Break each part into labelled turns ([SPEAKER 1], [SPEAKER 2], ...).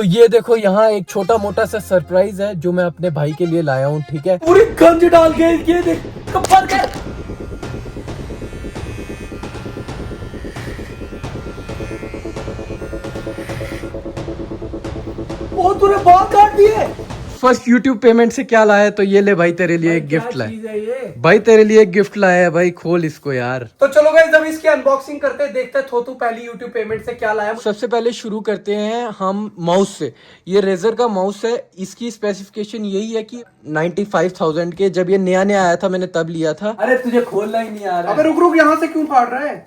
[SPEAKER 1] तो ये देखो यहाँ एक छोटा मोटा सा सरप्राइज है जो मैं अपने भाई के लिए लाया हूँ, ठीक है। पूरी गंज डाल के ये देख कपड़ के। ओ तूने बाल काट दिए। फर्स्ट यूट्यूब पेमेंट से क्या लाया, तो ये ले भाई तेरे लिए एक गिफ्ट लाया। भाई तेरे लिए एक गिफ्ट लाया है भाई, खोल इसको यार। तो चलो गाइस अब इसकी अनबॉक्सिंग करते हैं, देखते हैं थोतू पहली यूट्यूब पेमेंट से क्या लाया। सबसे पहले शुरू करते हैं हम माउस से। ये रेजर का माउस है, इसकी स्पेसिफिकेशन यही है कि 95,000 के। जब ये नया नया आया था मैंने तब लिया था। अरे तुझे खोलना ही नहीं आ रहा। अबे रुक यहाँ से क्यों फाड़ रहा है।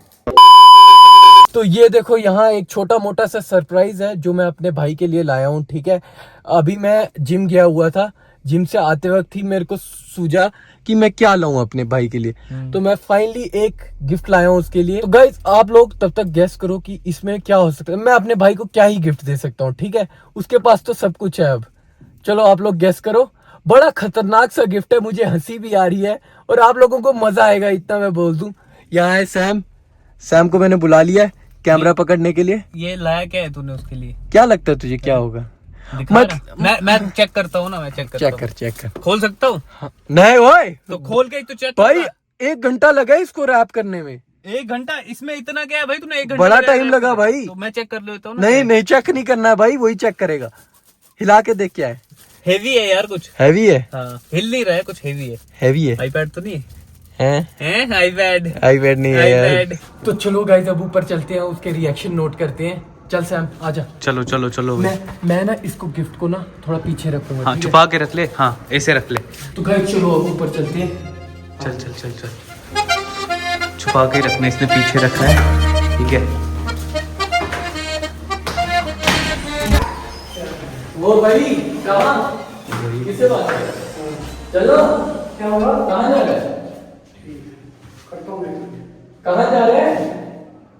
[SPEAKER 1] तो ये देखो यहाँ एक छोटा मोटा सा सरप्राइज है जो मैं अपने भाई के लिए लाया हूँ, ठीक है। अभी मैं जिम गया हुआ था, जिम से आते वक्त ही मेरे को सूझा कि मैं क्या लाऊं अपने भाई के लिए। तो मैं फाइनली एक गिफ्ट लाया हूँ उसके लिए। तो गाइस आप लोग तब तक गेस करो कि इसमें क्या हो सकता है। मैं अपने भाई को क्या ही गिफ्ट दे सकता हूँ, ठीक है। उसके पास तो सब कुछ है। अब चलो आप लोग गेस करो। बड़ा खतरनाक सा गिफ्ट है, मुझे हंसी भी आ रही है और आप लोगों को मजा आएगा, इतना मैं बोल दूं। यहाँ है सैम। सैम को मैंने बुला लिया है कैमरा पकड़ने के लिए।
[SPEAKER 2] ये लाया क्या है तूने उसके लिए?
[SPEAKER 1] क्या लगता है तुझे क्या होगा?
[SPEAKER 2] मैं चेक करता हूँ ना, मैं चेक कर। खोल सकता हूँ?
[SPEAKER 1] हाँ। नहीं ओए,
[SPEAKER 2] तो खोल के ही तो चेक
[SPEAKER 1] भाई 1 घंटा लगा इसको रैप करने में।
[SPEAKER 2] 1 घंटा? इसमें इतना क्या है भाई? तूने 1 घंटा
[SPEAKER 1] बड़ा टाइम लगा भाई।
[SPEAKER 2] तो मैं चेक कर लेता हूँ ना।
[SPEAKER 1] नहीं चेक नहीं करना है भाई, वही चेक करेगा। हिला के देख क्या है।
[SPEAKER 2] हेवी है यार, कुछ
[SPEAKER 1] हैवी है।
[SPEAKER 2] हाँ, हिल नहीं रहा है, कुछ हेवी है।
[SPEAKER 1] हैवी है।
[SPEAKER 2] आईपैड तो नहीं
[SPEAKER 1] है?
[SPEAKER 2] आईपैड
[SPEAKER 1] नहीं है यार। तो चलो गाइस अब ऊपर चलते हैं, उसके रिएक्शन नोट करते हैं। चल सैम आजा।
[SPEAKER 2] चलो
[SPEAKER 1] मैं ना इसको गिफ्ट को ना थोड़ा पीछे रखूंगा।
[SPEAKER 2] हाँ, छुपा के रख ले। हाँ ऐसे रख ले।
[SPEAKER 1] तो गाइस चलो अब ऊपर चलते हैं।
[SPEAKER 2] चल छुपा के रखना, इसने पीछे रखना है, ठीक है।
[SPEAKER 1] वो भाई कहाँ? किससे बात कर रहे हो? चलो क्या हुआ? कहाँ जा रहे हैं? कहाँ जा रहे हैं?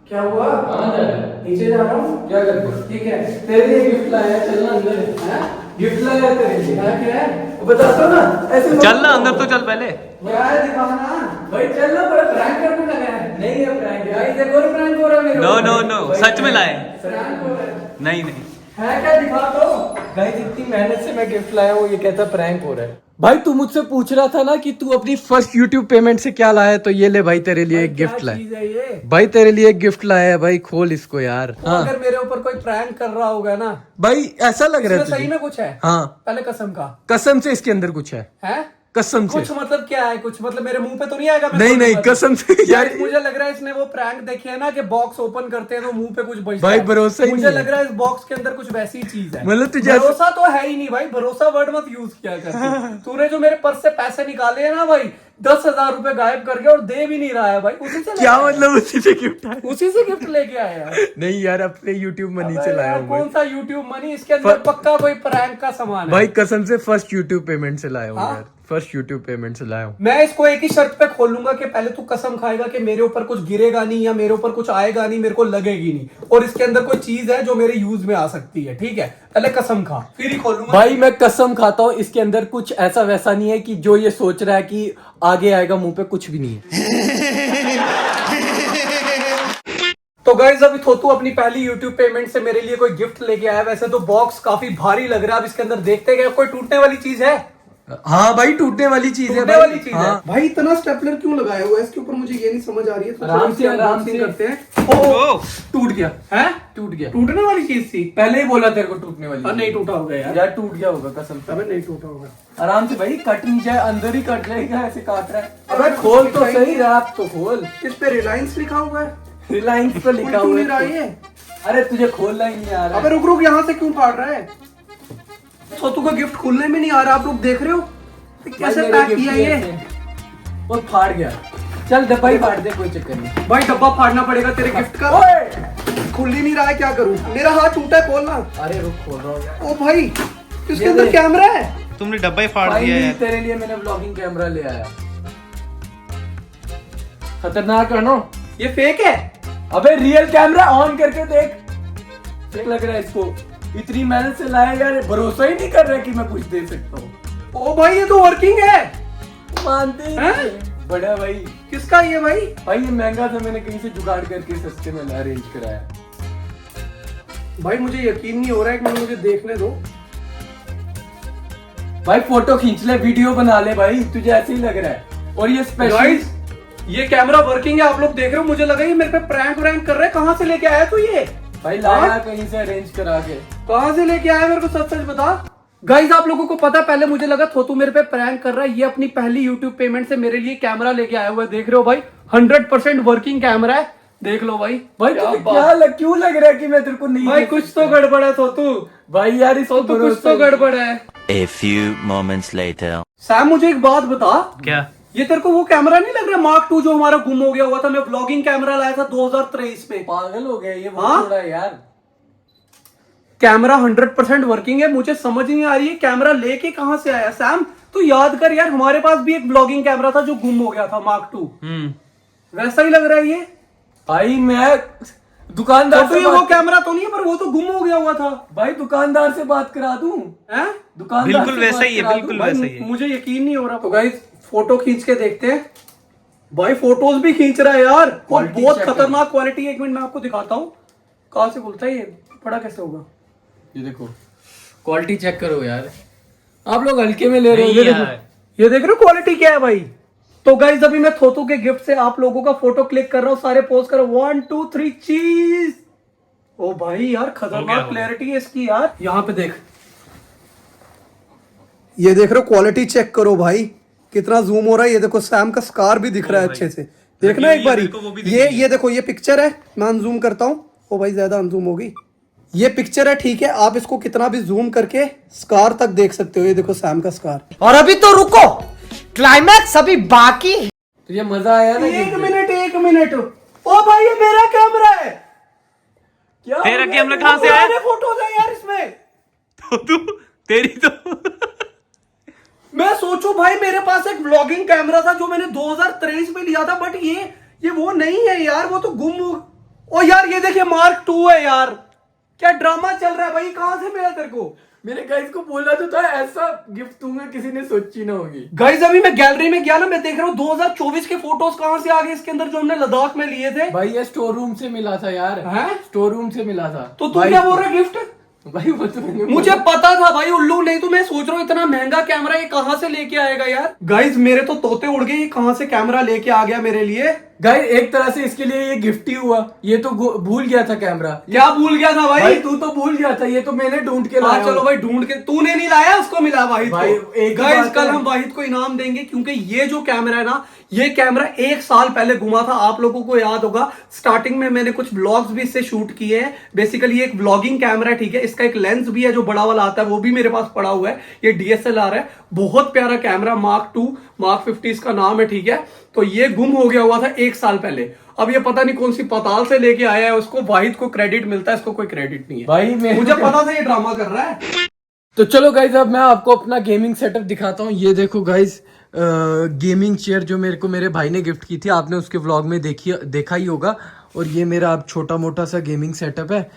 [SPEAKER 1] क्या हुआ? कहाँ जा रहे हैं? नीचे जा रहा हूँ। क्या कर रहे हो? ठीक है, तेरे लिए गिफ्ट लाया है, चलना अंदर है। गिफ्ट लाया है तेरे लिए। क्या है बता दो ना। ऐसे
[SPEAKER 2] चल ना अंदर, तो चल पहले।
[SPEAKER 1] क्या है दिखाना भाई। चलना पर प्रैंक करने लगा है। नहीं है प्रैंक भाई, देखो प्रैंक हो रहा है मेरे।
[SPEAKER 2] नो सच में लाए।
[SPEAKER 1] प्रैंक हो रहा है।
[SPEAKER 2] नहीं
[SPEAKER 1] है क्या, दिखा दो। गाइस इतनी मेहनत से मैं गिफ्ट लाया हूँ, ये कहता प्रैंक हो रहा है। भाई तू मुझसे पूछ रहा था ना कि तू अपनी फर्स्ट यूट्यूब पेमेंट से क्या लाया, तो ये ले भाई तेरे लिए एक गिफ्ट लाया। भाई तेरे लिए एक गिफ्ट लाया है भाई, खोल इसको यार।
[SPEAKER 3] तो हाँ। अगर मेरे ऊपर कोई प्रैंक कर रहा होगा ना
[SPEAKER 1] भाई, ऐसा लग रहा है
[SPEAKER 3] सही में कुछ है।
[SPEAKER 1] हाँ
[SPEAKER 3] पहले कसम का।
[SPEAKER 1] कसम से इसके अंदर कुछ है। कसम से।
[SPEAKER 3] कुछ मतलब क्या है? कुछ मतलब मेरे मुंह पे तो नहीं आएगा?
[SPEAKER 1] नहीं कसम से
[SPEAKER 3] यार मुझे लग रहा है इसने वो प्रैंक देखे है ना कि बॉक्स ओपन करते हैं तो मुंह पे कुछ बचता
[SPEAKER 1] भाई
[SPEAKER 3] है।
[SPEAKER 1] भरोसा ही
[SPEAKER 3] मुझे लग रहा है इस बॉक्स के अंदर कुछ वैसी चीज है।
[SPEAKER 1] मतलब तुझे
[SPEAKER 3] भरोसा तो है ही नहीं भाई, भरोसा वर्ड मत यूज किया कर। तूने जो मेरे पर्स से पैसे निकाले हैं ना भाई, 10,000 रुपए गायब करके, और दे भी नहीं रहा है भाई। उसी से
[SPEAKER 1] क्या मतलब? उसी से गिफ्ट है?
[SPEAKER 3] उसी से गिफ्ट लेके आया।
[SPEAKER 1] नहीं यार, अपने यूट्यूब मनी से लाया हूँ।
[SPEAKER 3] कौन सा यूट्यूब मनी? इसके अंदर पक्का कोई प्रैंक का सामान है
[SPEAKER 1] भाई। कसम से फर्स्ट यूट्यूब पेमेंट से लाया हूँ यार, फर्स्ट यूट्यूब पेमेंट से लाया हूँ।
[SPEAKER 3] मैं इसको एक ही शर्त पे खोलूंगा कि पहले तू कसम खाएगा कि मेरे ऊपर कुछ गिरेगा नहीं, या मेरे ऊपर कुछ आएगा नहीं, मेरे को लगेगी नहीं, और इसके अंदर कोई चीज है जो मेरे यूज में आ सकती है। ठीक है, पहले कसम खा, फिर ही खोलूंगा।
[SPEAKER 1] भाई मैं कसम खाता हूँ इसके अंदर कुछ ऐसा वैसा नहीं है कि जो ये सोच रहा है कि आगे आएगा मुंह पे, कुछ भी नहीं है।
[SPEAKER 3] तो गाइस अभी थोतू अपनी पहली YouTube पेमेंट से मेरे लिए कोई गिफ्ट लेके आया। वैसे तो बॉक्स काफी भारी लग रहा है, अब इसके अंदर देखते गए कोई टूटने वाली चीज है।
[SPEAKER 1] हाँ भाई, टूटने वाली चीज है।
[SPEAKER 3] टूटने वाली चीज है भाई। इतना स्टेपलर क्यों लगाया हुआ है इसके ऊपर, मुझे ये नहीं समझ आ रही है।
[SPEAKER 1] आराम से
[SPEAKER 3] करते हैं। ओ
[SPEAKER 1] टूट गया
[SPEAKER 3] है,
[SPEAKER 1] टूट गया।
[SPEAKER 3] टूटने वाली चीज थी।
[SPEAKER 1] पहले ही बोला तेरे को टूटने वाली।
[SPEAKER 3] नहीं टूटा होगा
[SPEAKER 1] यार टूट गया होगा कसम से।
[SPEAKER 3] अबे नहीं टूटा होगा।
[SPEAKER 1] आराम से भाई, कट नहीं जाए, अंदर ही कट जाएगा। ऐसे काट रहा है। अबे खोल तो सही, रैप तो खोल।
[SPEAKER 3] इस पे रिलायंस लिखा हुआ है।
[SPEAKER 1] रिलायंस पे लिखा हुआ है। अरे तुझे खोलना ही नहीं आ रहा।
[SPEAKER 3] अबे रुक यहाँ से क्यों फाड़ रहा है? छोटू का गिफ्ट खोलने में नहीं आ रहा। आप लोग देख रहे हो कैसे पैक किया ये?
[SPEAKER 1] वो फाड़ गया। चल डब्बा ही फाड़ दे, कोई चक्कर नहीं।
[SPEAKER 3] भाई डब्बा फाड़ना पड़ेगा तेरे गिफ्ट का। खुल ही नहीं रहा है, क्या करूं? मेरा हाथ टूटा है, खोलना।
[SPEAKER 1] अरे रुक, खोल रहा हूँ।
[SPEAKER 3] ओ भाई, इसके अंदर कैमरा है।
[SPEAKER 2] तुमने डब्बा ही फाड़ दिया है।
[SPEAKER 1] तेरे लिए मैंने व्लॉगिंग कैमरा ले आया। खतरनाक है ना?
[SPEAKER 3] ये फेक है।
[SPEAKER 1] अबे रियल कैमरा ऑन करके देख। फेक लग रहा है इसको। इतनी मेहनत से लाया यार, भरोसा ही नहीं कर रहा कि मैं कुछ दे सकता हूँ।
[SPEAKER 3] ओ भाई ये तो वर्किंग है।
[SPEAKER 1] मानते हैं बड़ा भाई।
[SPEAKER 3] किसका ये भाई?
[SPEAKER 1] भाई ये महंगा था, मैंने कहीं से जुगाड़ करके सस्ते में अरेंज कराया।
[SPEAKER 3] भाई मुझे यकीन नहीं हो रहा है, एक मिनट मुझे देखने दो।
[SPEAKER 1] भाई फोटो खींच ले, वीडियो बना ले भाई, तुझे ऐसे ही लग रहा है। और ये स्पेशल
[SPEAKER 3] गाइस ये कैमरा वर्किंग है, आप लोग देख रहे हो, मुझे लगा ये मेरे पे प्रैंक व्रैंक कर रहे हैं। कहाँ से लेके आया तू ये?
[SPEAKER 1] भाई लाया कहीं से अरेंज करा के।
[SPEAKER 3] कहाँ से लेके आया, मेरे को सच सच बता। गाइस आप लोगों को पता, पहले मुझे लगा थोतू मेरे पे प्रैंक कर रहा है, ये अपनी पहली YouTube पेमेंट से मेरे लिए कैमरा लेके आया हुआ है। देख रहे हो भाई 100% वर्किंग कैमरा है, देख लो भाई।
[SPEAKER 1] भाई क्यों लग रहा है कि मैं तेरे को नहीं?
[SPEAKER 3] भाई कुछ तो गड़बड़ है थोतू।
[SPEAKER 1] भाई यार इसको
[SPEAKER 3] तो कुछ तो गड़बड़ है।
[SPEAKER 4] A few moments later.
[SPEAKER 3] Sam मुझे एक बात बता,
[SPEAKER 2] क्या?
[SPEAKER 3] ये तेरे को वो कैमरा नहीं लग रहा Mark II जो हमारा गुम हो गया हुआ था? मैं व्लॉगिंग कैमरा लाया था 2023 में।
[SPEAKER 1] पागल हो गया ये,
[SPEAKER 3] हाँ?
[SPEAKER 1] थोड़ा यार।
[SPEAKER 3] कैमरा 100% वर्किंग है, मुझे समझ नहीं आ रही है कैमरा लेके कहां से आया। सैम तू याद कर यार, हमारे पास भी एक व्लॉगिंग कैमरा था जो गुम हो गया था Mark II, वैसा ही लग रहा है ये।
[SPEAKER 1] भाई मैं दुकानदार
[SPEAKER 3] तो ये वो कैमरा तो नहीं है, पर वो तो गुम हो गया हुआ था।
[SPEAKER 1] भाई दुकानदार से बात करा दूं?
[SPEAKER 3] हैं?
[SPEAKER 1] दुकानदार
[SPEAKER 2] बिल्कुल
[SPEAKER 1] से
[SPEAKER 2] वैसा
[SPEAKER 1] बात
[SPEAKER 2] ही है,
[SPEAKER 1] करा दूं?
[SPEAKER 2] बिल्कुल
[SPEAKER 1] भाई,
[SPEAKER 2] वैसा ही है।
[SPEAKER 3] मुझे यकीन नहीं हो रहा। तो गाइस फोटो खींच के देखते हैं। भाई फोटोज भी खींच रहा है यार, और
[SPEAKER 1] Quality
[SPEAKER 3] बहुत
[SPEAKER 1] check
[SPEAKER 3] खतरनाक क्वालिटी। एक मिनट मैं आपको दिखाता हूँ कहां से खुलता है ये, बड़ा कैसे होगा।
[SPEAKER 1] ये देखो क्वालिटी चेक करो यार, आप लोग हल्के में ले रहे हो।
[SPEAKER 2] नहीं
[SPEAKER 1] ये
[SPEAKER 2] यार।
[SPEAKER 1] देखो
[SPEAKER 3] ये देख रहे हो क्वालिटी क्या है भाई। तो गाइस अभी मैं थोतू के गिफ्ट से आप लोगों का फोटो क्लिक कर रहा हूँ, सारे पोस्ट करो 1 2 3 चीज। ओ भाई यार
[SPEAKER 2] हो
[SPEAKER 3] खतरनाक
[SPEAKER 2] गया।
[SPEAKER 3] क्लैरिटी है इसकी यार। यहाँ पे देख, ये देख रहे हो, क्वालिटी चेक करो भाई, कितना जूम हो रहा है। ये देखो सैम का स्कार भी दिख रहा है अच्छे से, देखना एक बारी।
[SPEAKER 2] मेरे को वो भी दिख
[SPEAKER 3] ये
[SPEAKER 2] रही है।
[SPEAKER 3] ये देखो, ये पिक्चर है, मैं अनजूम करता हूँ। ओ भाई ज्यादा अनजूम हो गई। ये पिक्चर है, ठीक है, आप इसको कितना भी जूम करके स्कार तक देख सकते हो। ये देखो सैम का स्कार।
[SPEAKER 5] और अभी तो रुको, क्लाइमैक्स अभी बाकी है।
[SPEAKER 1] तो ये मजा आया ना?
[SPEAKER 3] एक मिनट ओ भाई ये मेरा कैमरा है।
[SPEAKER 1] क्या
[SPEAKER 2] तेरा कैमरा कहाँ से आया?
[SPEAKER 3] फोटोज है यार इसमें।
[SPEAKER 2] तो तू तेरी तो
[SPEAKER 3] मैं सोचू भाई मेरे पास एक व्लॉगिंग कैमरा था जो मैंने 2023 में लिया था, बट ये वो नहीं है यार, वो तो गुम हो। ओ यार ये देखिए Mark II है यार। क्या ड्रामा चल रहा है भाई, कहां से मिला तेरे को?
[SPEAKER 1] मेरे गाइस को बोला तो था ऐसा गिफ्ट दूंगा, किसी ने सोची ना होगी।
[SPEAKER 3] गाइस अभी मैं गैलरी में गया ना, मैं देख रहा हूँ 2024 के फोटोज कहां से आ गए इसके अंदर, जो हमने लद्दाख में लिए थे।
[SPEAKER 1] भाई ये स्टोर रूम से मिला था यार।
[SPEAKER 3] हैं?
[SPEAKER 1] स्टोर रूम से मिला था।
[SPEAKER 3] तो तू
[SPEAKER 1] भाई-
[SPEAKER 3] क्या बोल रहा है गिफ्ट?
[SPEAKER 1] भाई वो तो मैंने
[SPEAKER 3] मुझे पता था भाई उल्लू, नहीं तो मैं सोच रहा हूँ इतना महंगा कैमरा ये कहां से लेके आएगा यार। गाइस मेरे तो तोते उड़ गए, ये कहां से कैमरा लेके आ गया मेरे लिए।
[SPEAKER 1] गाइस एक तरह से इसके लिए ये गिफ्ट ही हुआ। ये तो भूल गया था कैमरा।
[SPEAKER 3] क्या भूल गया था
[SPEAKER 1] भाई
[SPEAKER 3] भाई?
[SPEAKER 1] तू तो भूल गया था, ये तो मैंने ढूंढ के
[SPEAKER 3] हाँ
[SPEAKER 1] लाया।
[SPEAKER 3] चलो भाई ढूंढ के, तूने नहीं लाया, उसको मिला वाहिद
[SPEAKER 1] भाई,
[SPEAKER 3] को।
[SPEAKER 1] एक ही
[SPEAKER 3] गाइस
[SPEAKER 1] बात
[SPEAKER 3] कल
[SPEAKER 1] है।
[SPEAKER 3] हम वाहिद को इनाम देंगे, क्योंकि ये जो कैमरा है ना, ये कैमरा 1 साल पहले घुमा था। आप लोगों को याद होगा स्टार्टिंग में मैंने कुछ व्लॉग्स भी इससे शूट किए हैं। बेसिकली ये एक व्लॉगिंग कैमरा है, ठीक है। इसका एक लेंस भी है जो बड़ा वाला आता है, वो भी मेरे पास पड़ा हुआ है। ये DSLR है, बहुत प्यारा कैमरा, Mark II Mark 50 इसका नाम है, ठीक है। तो ये गुम हो गया हुआ था 1 साल पहले। अब ये पता नहीं कौन सी पताल से लेके आया है, उसको वाहिद को क्रेडिट मिलता है, इसको कोई क्रेडिट नहीं है।
[SPEAKER 1] भाई
[SPEAKER 3] मुझे पता था ये ड्रामा कर रहा है।
[SPEAKER 1] तो चलो गाइज अब मैं आपको अपना गेमिंग सेटअप दिखाता हूँ। ये देखो गाइज गेमिंग चेयर जो मेरे को मेरे भाई ने गिफ्ट की थी, आपने उसके व्लॉग में देखा ही होगा। और ये मेरा अब छोटा मोटा सा गेमिंग सेटअप है,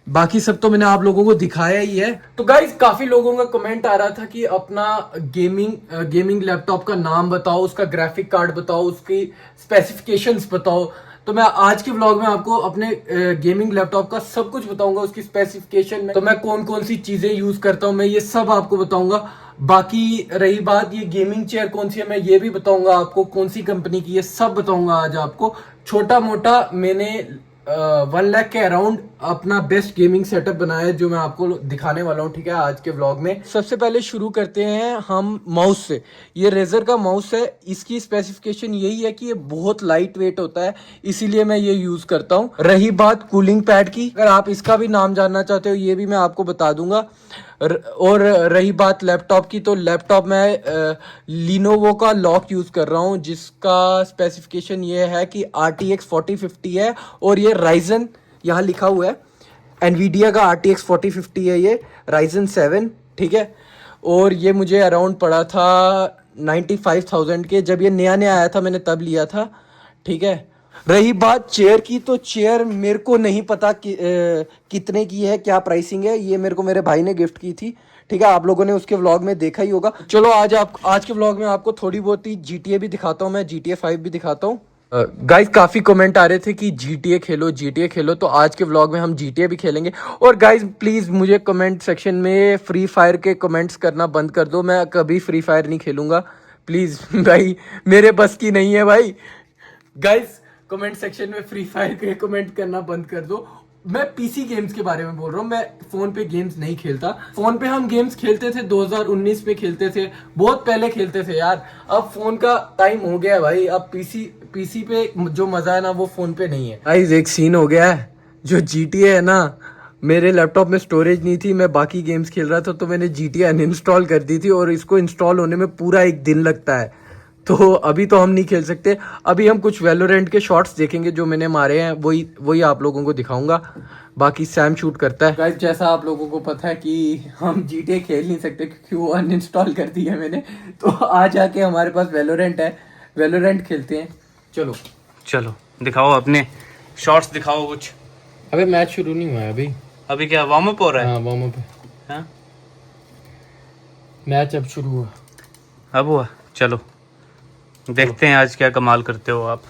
[SPEAKER 1] बाकी सब तो मैंने आप लोगों को दिखाया ही है। तो गाइज काफी लोगों का कमेंट आ रहा था कि अपना गेमिंग लैपटॉप का नाम बताओ, उसका ग्राफिक कार्ड बताओ, उसकी स्पेसिफिकेशंस बताओ। तो मैं आज के व्लॉग में आपको अपने गेमिंग लैपटॉप का सब कुछ बताऊंगा, उसकी स्पेसिफिकेशन में तो मैं कौन कौन सी चीजें यूज करता हूं, मैं ये सब आपको बताऊंगा। बाकी रही बात ये गेमिंग चेयर कौन सी है, मैं ये भी बताऊंगा आपको, कौन सी कंपनी की है, सब बताऊंगा आज आपको। छोटा मोटा मैंने 1 लाख के अराउंड अपना बेस्ट गेमिंग सेटअप बनाया है, जो मैं आपको दिखाने वाला हूँ, ठीक है, आज के व्लॉग में। सबसे पहले शुरू करते हैं हम माउस से। ये रेजर का माउस है, इसकी स्पेसिफिकेशन यही है कि ये बहुत लाइट वेट होता है, इसीलिए मैं ये यूज करता हूँ। रही बात कूलिंग पैड की, अगर आप इसका भी नाम जानना चाहते हो ये भी मैं आपको बता दूंगा। और रही बात लैपटॉप की, तो लैपटॉप में लिनोवो का लॉक यूज कर रहा हूँ, जिसका स्पेसिफिकेशन ये है कि RTX 4050 है, और ये राइजन यहाँ लिखा हुआ है, एनवीडिया का RTX 4050 है, ये राइजन 7, ठीक है। और ये मुझे अराउंड पड़ा था 95,000 के, जब ये नया नया आया था मैंने तब लिया था, ठीक है। रही बात चेयर की, तो चेयर मेरे को नहीं पता कितने की है, क्या प्राइसिंग है, ये मेरे को मेरे भाई ने गिफ्ट की थी, ठीक है। आप लोगों ने उसके व्लॉग में देखा ही होगा। चलो आज के व्लॉग में आपको थोड़ी बहुत ही GTA भी दिखाता हूँ, मैं GTA 5 भी दिखाता हूँ, गाइस काफ़ी कमेंट आ रहे थे कि GTA खेलो, तो आज के व्लॉग में हम GTA भी खेलेंगे। और गाइस प्लीज़ मुझे कमेंट सेक्शन में फ्री फायर के कमेंट्स करना बंद कर दो, मैं कभी फ्री फायर नहीं खेलूँगा प्लीज़ भाई, मेरे बस की नहीं है भाई। गाइस कमेंट सेक्शन में फ्री फायर के कमेंट करना बंद कर दो। मैं पीसी गेम्स के बारे में बोल रहा हूँ, मैं फोन पे गेम्स नहीं खेलता। फोन पे हम गेम्स खेलते थे 2019 में खेलते थे, बहुत पहले खेलते थे यार। अब फोन का टाइम हो गया है भाई, अब पीसी पे जो मजा है ना वो फोन पे नहीं है। गाइस एक सीन हो गया है, जो GTA है ना, मेरे लैपटॉप में स्टोरेज नहीं थी, मैं बाकी गेम्स खेल रहा था तो मैंने GTA अनइंस्टॉल कर दी थी, और इसको इंस्टॉल होने में पूरा 1 दिन लगता है। तो अभी तो हम नहीं खेल सकते, अभी हम कुछ वैलोरेंट के शॉट्स देखेंगे जो मैंने मारे हैं, वही आप लोगों को दिखाऊंगा। बाकी सैम शूट करता है। गाइस जैसा आप लोगों को पता है कि हम GTA खेल नहीं सकते क्योंकि वो अनइंस्टॉल कर दी है मैंने, तो आज आके हमारे पास वैलोरेंट है, वैलोरेंट खेलते हैं। चलो
[SPEAKER 2] चलो दिखाओ अपने शॉट्स, दिखाओ कुछ।
[SPEAKER 1] अबे मैच शुरू नहीं हुआ है अभी।
[SPEAKER 2] अभी क्या वार्म अप हो रहा है?
[SPEAKER 1] हाँ वार्म अप है,
[SPEAKER 2] हाँ?
[SPEAKER 1] मैच अब शुरू हुआ।
[SPEAKER 2] अब हुआ, चलो देखते हैं आज क्या कमाल करते हो आप।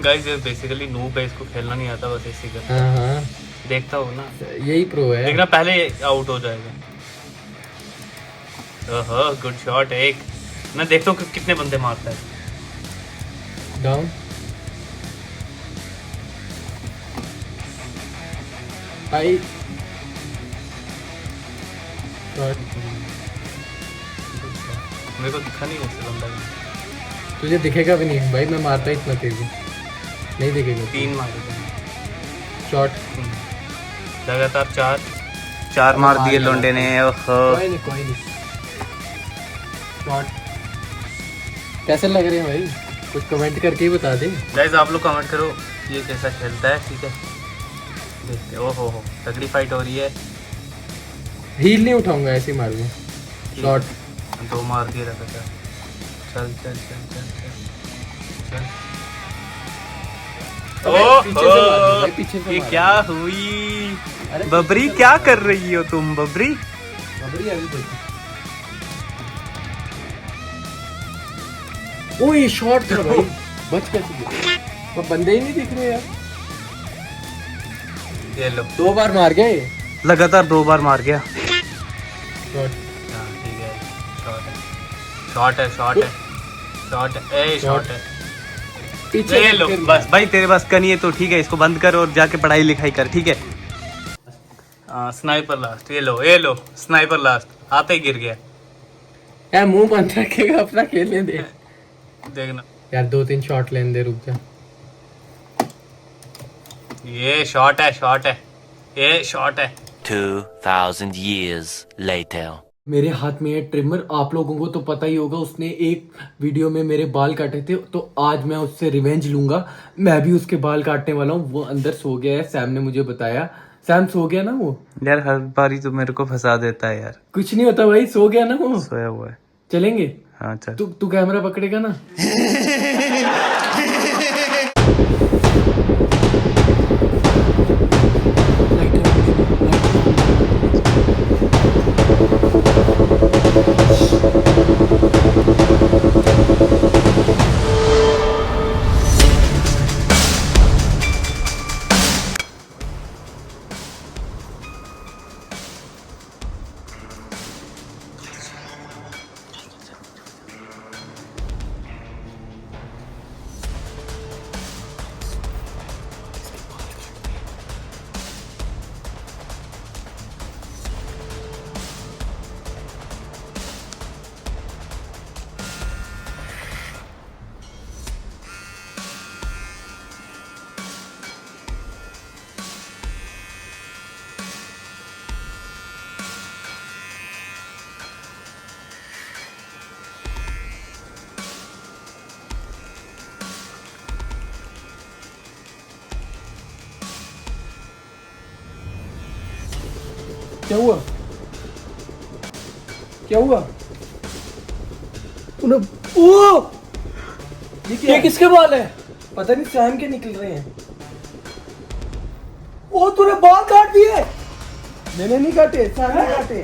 [SPEAKER 2] गाइस ये बेसिकली नूब है, इसको खेलना नहीं आता, बस इसी का
[SPEAKER 1] हाँ
[SPEAKER 2] देखता हो ना,
[SPEAKER 1] यही प्रो है।
[SPEAKER 2] देखना पहले आउट हो जाएगा। ओहो गुड शॉट, एक मैं देखता हूँ कितने बंदे मारता है।
[SPEAKER 1] डाउन भाई,
[SPEAKER 2] मेरे को दिखा नहीं उससे बंदा भी।
[SPEAKER 1] तुझे दिखेगा भी नहीं भाई, मैं मारता ही इतना तेजी नहीं दिखेगा।
[SPEAKER 2] 3 मारे थे
[SPEAKER 1] शॉट,
[SPEAKER 2] लगातार 4 मार दिए लोंडे ने। ओहो
[SPEAKER 1] कोई नहीं शॉट। कैसे लग रहे हैं भाई, कुछ कमेंट करके ही बता दे।
[SPEAKER 2] गाइस आप लोग कमेंट करो ये कैसा खेलता है, ठीक है देखते। ओहो हो तगड़ी फाइट हो रही है।
[SPEAKER 1] हील नहीं उठाऊंगा, ऐसे ही मारूंगा। शॉट
[SPEAKER 2] 2 मार दिए लगातार। चल चल चल चल चल चल।
[SPEAKER 1] पीछे से मार दो भाई, पीछे से
[SPEAKER 2] ये
[SPEAKER 1] मार
[SPEAKER 2] क्या हुई? बबरी क्या कर रही हो तुम बबरी?
[SPEAKER 1] बबरी अभी देखो। ओ ये शॉट था भाई, बच कैसे गए? वो बंदे ही नहीं दिख रहे यार।
[SPEAKER 2] ये लो
[SPEAKER 1] 2 बार मार गए,
[SPEAKER 2] लगातार 2 बार मार गया।
[SPEAKER 1] शॉट
[SPEAKER 2] हाँ ठीक है, शॉट है शॉट है शॉट है ए शॉट है।
[SPEAKER 1] पीछे
[SPEAKER 2] ये लो बस भाई, तेरे पास का नहीं है तो ठीक है, इसको बंद कर और जाके पढ़ाई लिखाई कर, ठीक है। स्नाइपर लास्ट, ये लो स्नाइपर लास्ट, आते ही गिर गया।
[SPEAKER 1] यार मुंह बंद रखेगा अपना, खेलने दे
[SPEAKER 2] देखना
[SPEAKER 1] यार, 2-3 शॉट लेने दे, रुक जा।
[SPEAKER 2] ये शॉट है ये शॉट है।
[SPEAKER 4] 2,000 years later.
[SPEAKER 1] मेरे हाथ में है ट्रिमर, आप लोगों को तो पता ही होगा, उसने एक वीडियो में मेरे बाल काटे थे, तो आज मैं उससे रिवेंज लूंगा। मैं भी उसके बाल काटने वाला हूँ। वो अंदर सो गया है, सैम ने मुझे बताया। सैम सो गया ना वो?
[SPEAKER 2] यार हर बारी तो मेरे को फंसा देता है यार।
[SPEAKER 1] कुछ नहीं होता भाई, सो गया ना वो,
[SPEAKER 2] सोया हुआ है।
[SPEAKER 1] चलेंगे?
[SPEAKER 2] हाँ चल।
[SPEAKER 1] तू कैमरा पकड़ेगा ना? क्या हुआ? क्या हुआ? ओ! ये किसके बाल है? पता नहीं, सैम के निकल रहे हैं। ओ तूने बाल काट दिए? मैंने नहीं काटे, सैम ने काटे।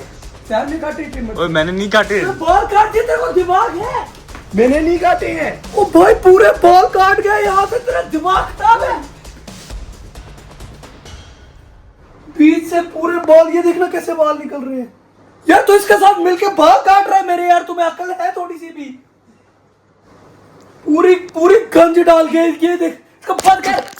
[SPEAKER 1] सैम ने काटे ट्रिमर।
[SPEAKER 2] ओए मैंने नहीं काटे।
[SPEAKER 1] बाल काट दिए, तेरे को दिमाग है?
[SPEAKER 3] मैंने नहीं काटे हैं। ओ भाई पूरे बाल काट गए यहाँ से, तेरा दिमाग खराब है। बीच से पूरे बाल, ये देखना कैसे बाल निकल रहे हैं यार। तो इसके साथ मिलके बाल काट रहा है मेरे यार, तुम्हें अकल है थोड़ी सी भी? पूरी पूरी गंज डाल के, ये देख, इसको बंद कर।